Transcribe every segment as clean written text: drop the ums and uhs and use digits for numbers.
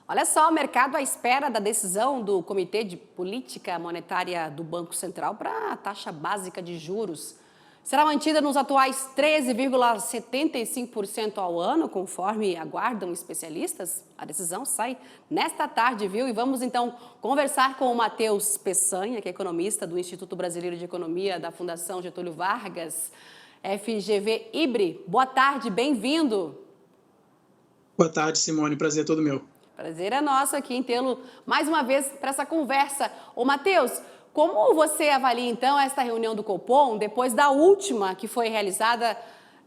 Olha só, o mercado à espera da decisão do Comitê de Política Monetária do Banco Central para a taxa básica de juros. Será mantida nos atuais 13,75% ao ano, conforme aguardam especialistas? A decisão sai nesta tarde, viu? E vamos então conversar com o Matheus Peçanha, que é economista do Instituto Brasileiro de Economia da Fundação Getúlio Vargas, FGV IBRE. Boa tarde, bem-vindo. Boa tarde, Simone. Prazer é todo meu. Prazer é nosso aqui em tê-lo mais uma vez para essa conversa. Ô, Matheus, como você avalia então esta reunião do Copom depois da última que foi realizada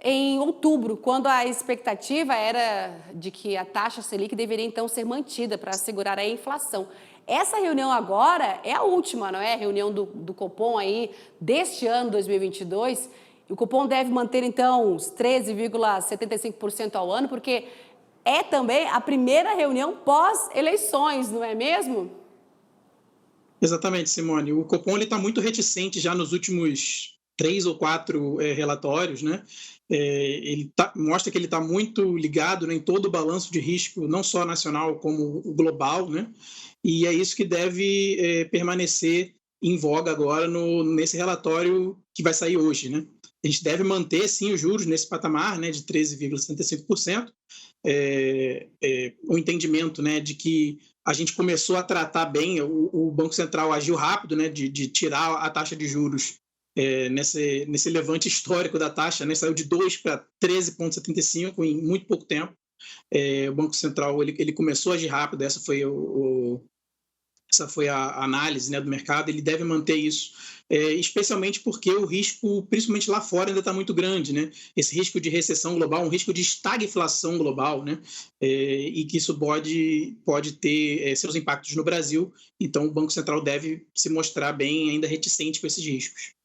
em outubro, quando a expectativa era de que a taxa Selic deveria então ser mantida para segurar a inflação? Essa reunião agora é a última, não é? A reunião do Copom aí deste ano 2022. E o Copom deve manter então os 13,75% ao ano, porque é também a primeira reunião pós-eleições, não é mesmo? Exatamente, Simone. O Copom está muito reticente já nos últimos 3 ou 4 relatórios, né? Mostra que ele está muito ligado, né, em todo o balanço de risco, não só nacional como o global, né? E é isso que deve permanecer em voga agora nesse relatório que vai sair hoje, né? A gente deve manter, sim, os juros nesse patamar, né, de 13,75%. O entendimento, né, de que a gente começou a tratar bem, o Banco Central agiu rápido, né, de tirar a taxa de juros nesse levante histórico da taxa, né, saiu de 2 para 13,75 em muito pouco tempo. O Banco Central ele começou a agir rápido, essa foi a análise, né, do mercado. Ele deve manter isso, especialmente porque o risco, principalmente lá fora, ainda está muito grande, né? Esse risco de recessão global, um risco de estagflação global, né? E que isso pode ter seus impactos no Brasil. Então, o Banco Central deve se mostrar bem ainda reticente com esses riscos.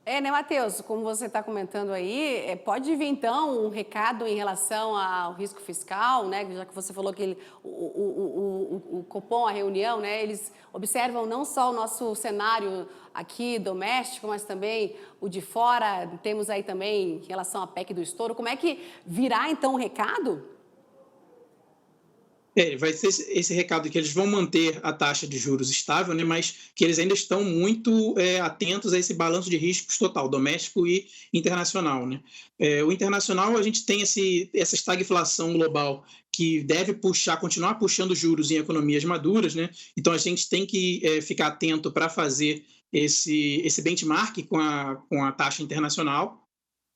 Né, Matheus? Como você está comentando aí, pode vir então um recado em relação ao risco fiscal, né? Já que você falou que o Copom, a reunião, né? Eles observam não só o nosso cenário aqui doméstico, mas também o de fora. Temos aí também em relação à PEC do estouro. Como é que virá então o recado? Vai ser esse recado que eles vão manter a taxa de juros estável, né, mas que eles ainda estão muito atentos a esse balanço de riscos total, doméstico e internacional. Né? O internacional, a gente tem essa estagflação global que deve continuar puxando juros em economias maduras, né? Então a gente tem que ficar atento para fazer esse benchmark com a taxa internacional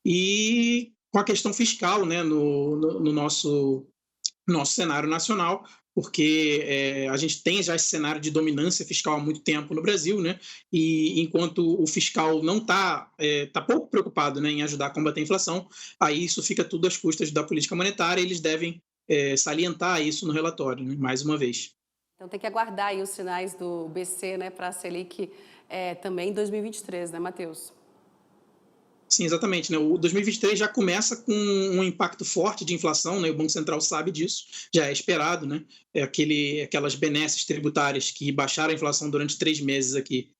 e com a questão fiscal, né, no nosso cenário nacional, porque a gente tem já esse cenário de dominância fiscal há muito tempo no Brasil, né? E enquanto o fiscal não tá pouco preocupado, né, em ajudar a combater a inflação, aí isso fica tudo às custas da política monetária. Eles devem salientar isso no relatório, né, mais uma vez. Então tem que aguardar aí os sinais do BC, né, para a Selic também em 2023, né, Matheus? Sim, exatamente. Né? O 2023 já começa com um impacto forte de inflação, né? O Banco Central sabe disso, já é esperado. Né? Aquelas benesses tributárias que baixaram a inflação durante 3 meses aqui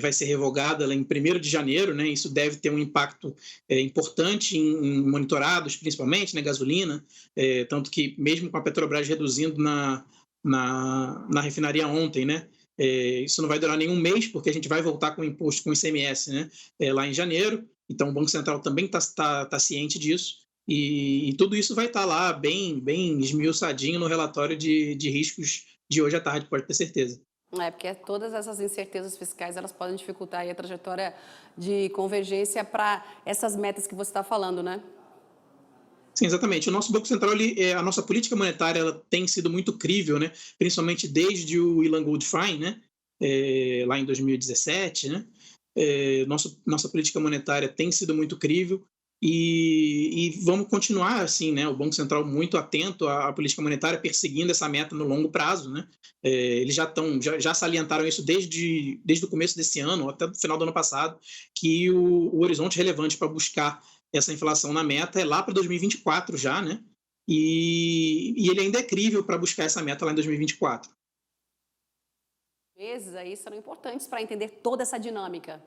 vai ser revogada em 1º de janeiro. Né? Isso deve ter um impacto importante em monitorados, principalmente, né? Gasolina, tanto que mesmo com a Petrobras reduzindo na refinaria ontem, né? Isso não vai durar nenhum mês, porque a gente vai voltar com o imposto, com o ICMS, né? Lá em janeiro. Então, o Banco Central também está ciente disso. E tudo isso vai estar lá bem esmiuçadinho no relatório de riscos de hoje à tarde, pode ter certeza. Porque todas essas incertezas fiscais, elas podem dificultar aí a trajetória de convergência para essas metas que você está falando, né? Sim, exatamente. O nosso Banco Central, a nossa política monetária, ela tem sido muito crível, né? Principalmente desde o Ilan Goldfein, né? Lá em 2017, né? Nossa política monetária tem sido muito crível e vamos continuar assim, né? O Banco Central muito atento à política monetária, perseguindo essa meta no longo prazo, né? Eles já salientaram isso desde o começo desse ano, até o final do ano passado, que o horizonte relevante para buscar essa inflação na meta é lá para 2024 já, né? E ele ainda é crível para buscar essa meta lá em 2024. Meses aí serão importantes para entender toda essa dinâmica.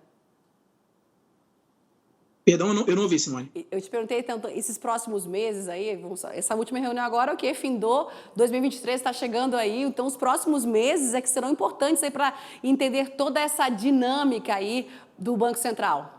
Perdão, eu não ouvi, Simone. Eu te perguntei, então, esses próximos meses aí, essa última reunião agora, o quê? Findou, 2023 está chegando aí, então os próximos meses é que serão importantes aí para entender toda essa dinâmica aí do Banco Central.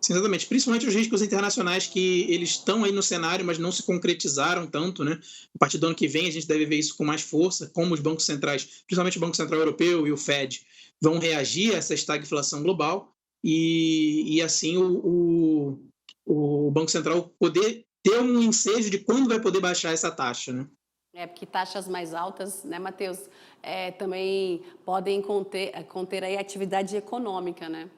Sim, exatamente. Principalmente os riscos internacionais que eles estão aí no cenário, mas não se concretizaram tanto, né? A partir do ano que vem a gente deve ver isso com mais força, como os bancos centrais, principalmente o Banco Central Europeu e o Fed, vão reagir a essa estagflação global e assim o Banco Central poder ter um ensejo de quando vai poder baixar essa taxa, né? É, porque taxas mais altas, né, Matheus, também podem conter aí atividade econômica, né?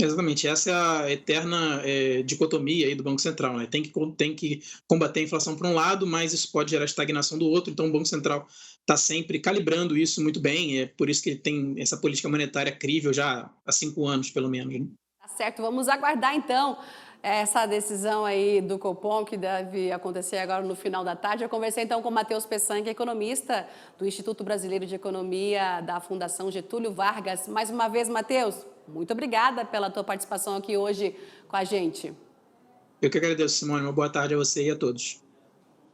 Exatamente, essa é a eterna dicotomia aí do Banco Central, né? Tem que combater a inflação por um lado, mas isso pode gerar estagnação do outro, então o Banco Central está sempre calibrando isso muito bem, é por isso que ele tem essa política monetária crível já há 5 anos, pelo menos, né? Tá certo, vamos aguardar então essa decisão aí do Copom, que deve acontecer agora no final da tarde. Eu conversei então com o Matheus Peçanha, economista do Instituto Brasileiro de Economia da Fundação Getúlio Vargas. Mais uma vez, Matheus, muito obrigada pela tua participação aqui hoje com a gente. Eu que agradeço, Simone. Uma boa tarde a você e a todos.